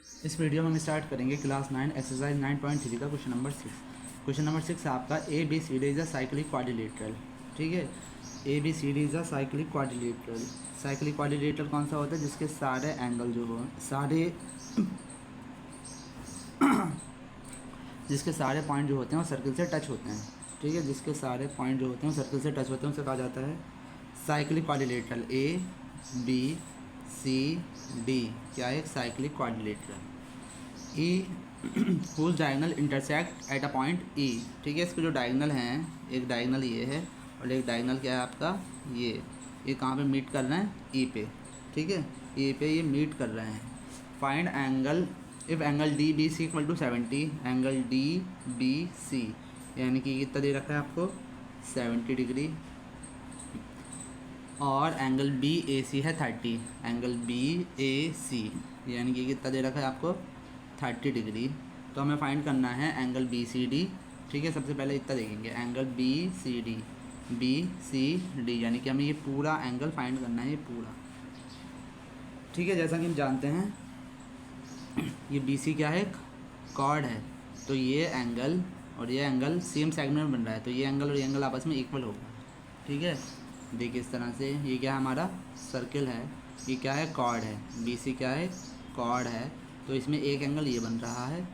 इस वीडियो में हम स्टार्ट करेंगे क्लास 9 एक्सरसाइज 9.3 का क्वेश्चन नंबर 6। क्वेश्चन नंबर 6 आपका A B C D is a cyclic quadrilateral. ठीक है, A B C D is a cyclic quadrilateral. Cyclic quadrilateral कौन सा होता है? जिसके सारे एंगल जो हो जिसके सारे पॉइंट जो होते हैं वो सर्किल से टच होते हैं। ठीक है, जिसके सारे पॉइंट जो होते हैं वो सर्किल से टच होते हैं उसे कहा जाता है cyclic quadrilateral. A B C D क्या है? एक cyclic quadrilateral. E whose diagonal intersect at a point E. ठीक है, इसके जो डायगनल हैं, एक डायगनल ये है और एक डायगनल क्या है आपका ये कहाँ पे मीट कर रहे हैं? ई पे। ठीक है, ई पे ये मीट कर रहे हैं। Find angle if angle D B C equal to 70। Angle D B C यानी कि कितना दे रखा है आपको? 70 डिग्री। और एंगल बी ए सी है 30। एंगल बी ए सी यानी कि कितना दे रखा है आपको? 30 डिग्री। तो हमें फाइंड करना है एंगल बी सी डी। ठीक है, सबसे पहले इतना देखेंगे एंगल बी सी डी यानी कि हमें ये पूरा एंगल फाइंड करना है, ये पूरा। ठीक है, जैसा कि हम जानते हैं ये बी सी क्या है? कॉर्ड है। तो ये एंगल और ये एंगल सेम सेगमेंट में बन रहा है, तो ये एंगल और ये एंगल आपस में इक्वल होगा। ठीक है, देखिए इस तरह से ये क्या है? हमारा सर्किल है। ये क्या है? कॉर्ड है। बी सी क्या है? कॉर्ड है। तो इसमें एक एंगल ये बन रहा है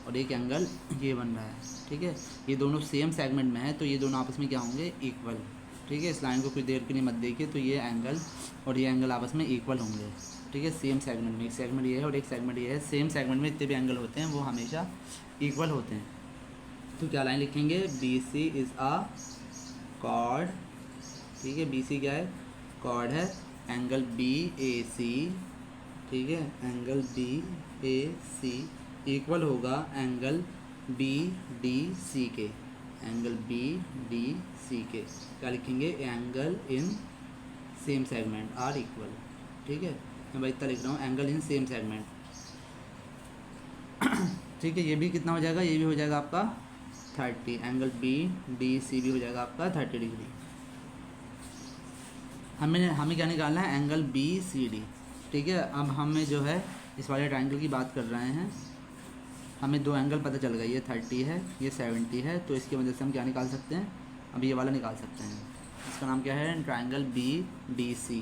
और एक एंगल ये बन रहा है। ठीक है, ये दोनों सेम सेगमेंट में है तो ये दोनों आपस में क्या होंगे? इक्वल। ठीक है, इस लाइन को कुछ देर के लिए मत देखिए। तो ये एंगल और ये एंगल आपस में इक्वल होंगे। ठीक है, सेम सेगमेंट में, एक सेगमेंट ये है और एक सेगमेंट ये है। सेम सेगमेंट में जितने भी एंगल होते हैं वो हमेशा इक्वल होते हैं। तो क्या लाइन लिखेंगे? B C is a chord. ठीक है, बी सी क्या है? कॉर्ड है। एंगल बी ए सी, ठीक है, angle B A C equal होगा एंगल बी डी सी के। एंगल बी डी सी के क्या लिखेंगे? Angle in same segment are equal. ठीक है, मैं भाई इतना लिख रहा हूँ, एंगल इन सेम सेगमेंट। ठीक है, ये भी कितना हो जाएगा? ये भी हो जाएगा आपका 30। एंगल बी डी सी भी हो जाएगा आपका 30 डिग्री। हमें क्या निकालना है? Angle B C D. ठीक है, अब हमें जो है इस वाले ट्रायंगल की बात कर रहे हैं। हमें दो एंगल पता चल गया, ये 30 है, ये 70 है। तो इसकी वजह से हम क्या निकाल सकते हैं? अब ये वाला निकाल सकते हैं। इसका नाम क्या है? Triangle B D C.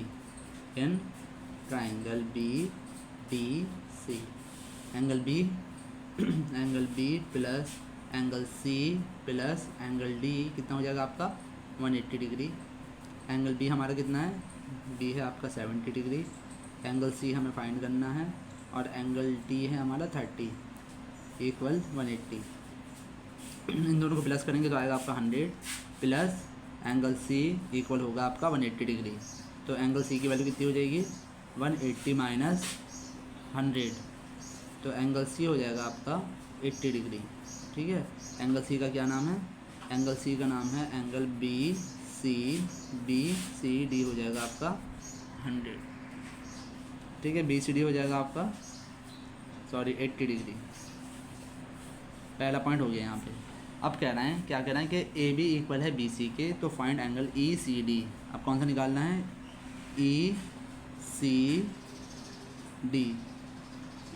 In triangle B D C angle B angle B plus angle C plus angle D कितना हो जाएगा आपका? 180 डिग्री। एंगल बी हमारा कितना है? बी है आपका 70 डिग्री। एंगल सी हमें फाइंड करना है और एंगल डी है हमारा 30 इक्वल 180। इन दोनों को प्लस करेंगे तो आएगा आपका 100 प्लस एंगल सी इक्वल होगा आपका 180 डिग्री। तो एंगल सी की वैल्यू कितनी हो जाएगी? 180 माइनस 100। तो एंगल सी हो जाएगा आपका 80 डिग्री। ठीक है, एंगल सी का क्या नाम है? एंगल सी का नाम है एंगल बी सी डी हो जाएगा आपका 100। ठीक है, बी सी डी हो जाएगा आपका 80 डिग्री। पहला पॉइंट हो गया यहाँ पे। अब कह रहे हैं, क्या कह रहे हैं कि ए बी इक्वल है बी सी के, तो find angle E C D. अब कौन सा निकालना है? ई सी डी।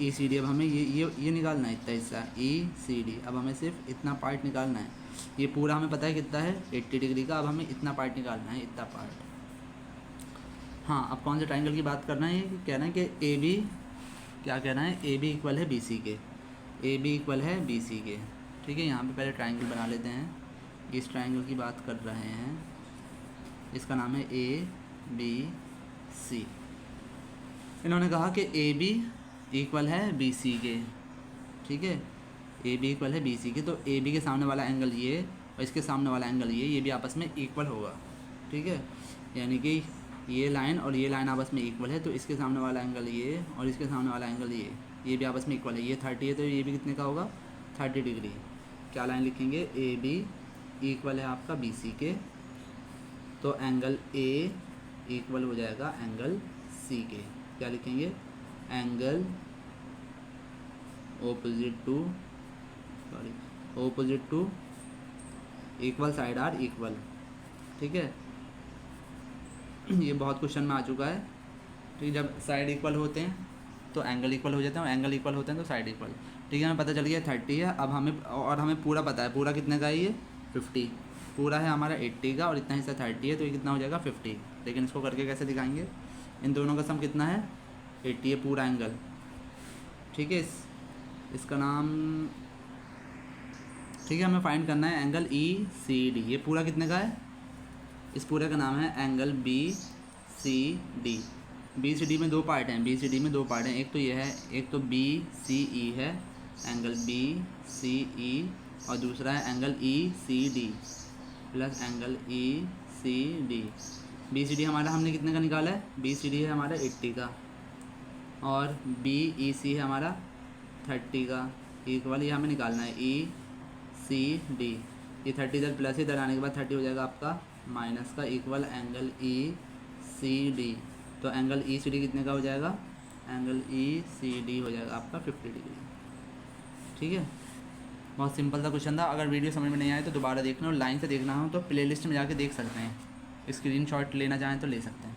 ई सी डी अब हमें ये निकालना है, इतना हिस्सा ई सी डी। अब हमें सिर्फ इतना पार्ट निकालना है। ये पूरा हमें पता है कितना है? 80 डिग्री का। अब हमें इतना पार्ट निकालना है, इतना पार्ट। हाँ, अब कौन से ट्रायंगल की बात करना है? ये कह रहे हैं कि ए बी, क्या कह रहे हैं? ए बी इक्वल है बी सी के। ए बी इक्वल है बी सी के। ठीक है, यहाँ पे पहले ट्रायंगल बना लेते हैं। इस ट्रायंगल की बात कर रहे हैं, इसका नाम है ए बी सी। इन्होंने कहा कि ए बी इक्वल है बी सी के। ठीक है, ए बी इक्वल है बी सी के, तो ए बी के सामने वाला एंगल ये और इसके सामने वाला एंगल ये भी आपस में इक्वल होगा। ठीक है, यानी कि ये लाइन और ये लाइन आपस में इक्वल है, तो इसके सामने वाला एंगल ये और इसके सामने वाला एंगल ये भी आपस में इक्वल है। ये 30 है तो ये भी कितने का होगा? 30 डिग्री। क्या लाइन लिखेंगे? ए बी इक्वल है आपका बी सी के, तो एंगल ए इक्वल हो जाएगा एंगल सी के। क्या लिखेंगे? Angle opposite to equal side are equal. ठीक है, ये बहुत क्वेश्चन में आ चुका है। ठीक है, जब साइड इक्वल होते हैं, तो एंगल इक्वल हो जाते हैं, और एंगल इक्वल होते हैं तो साइड इक्वल। ठीक है, हमें पता चल गया 30 है। अब हमें पूरा पता है, पूरा कितने का है ये 50, पूरा है हमारा 80 का और इतना हिस्सा 30 है, तो ये कितना हो जाएगा 50। लेकिन इसको करके कैसे दिखाएंगे, इन दोनों का सम कितना है 80 है पूरा एंगल। ठीक है, इसका नाम, ठीक है, हमें फाइंड करना है एंगल ECD। ये पूरा कितने का है, इस पूरे का नाम है एंगल BCD। BCD में दो पार्ट हैं, BCD में दो पार्ट हैं, एक तो ये है, एक तो BCE है, एंगल BCE, और दूसरा है angle ECD plus angle ECD। BCD हमारा हमने कितने का निकाला है, BCD है हमारा 80 का, और BEC है हमारा 30 का, इक्वल ये हमें निकालना है ECD। ये 30 इधर प्लस, इधर आने के बाद 30 हो जाएगा आपका माइनस का, इक्वल एंगल ECD। तो एंगल ECD कितने का हो जाएगा, एंगल ECD हो जाएगा आपका 50 डिग्री। ठीक है, बहुत सिंपल सा क्वेश्चन था। अगर वीडियो समझ में नहीं आए तो दोबारा देखना, और लाइन से देखना हो तो प्लेलिस्ट में जाके देख सकते हैं, स्क्रीनशॉट लेना चाहें तो ले सकते हैं।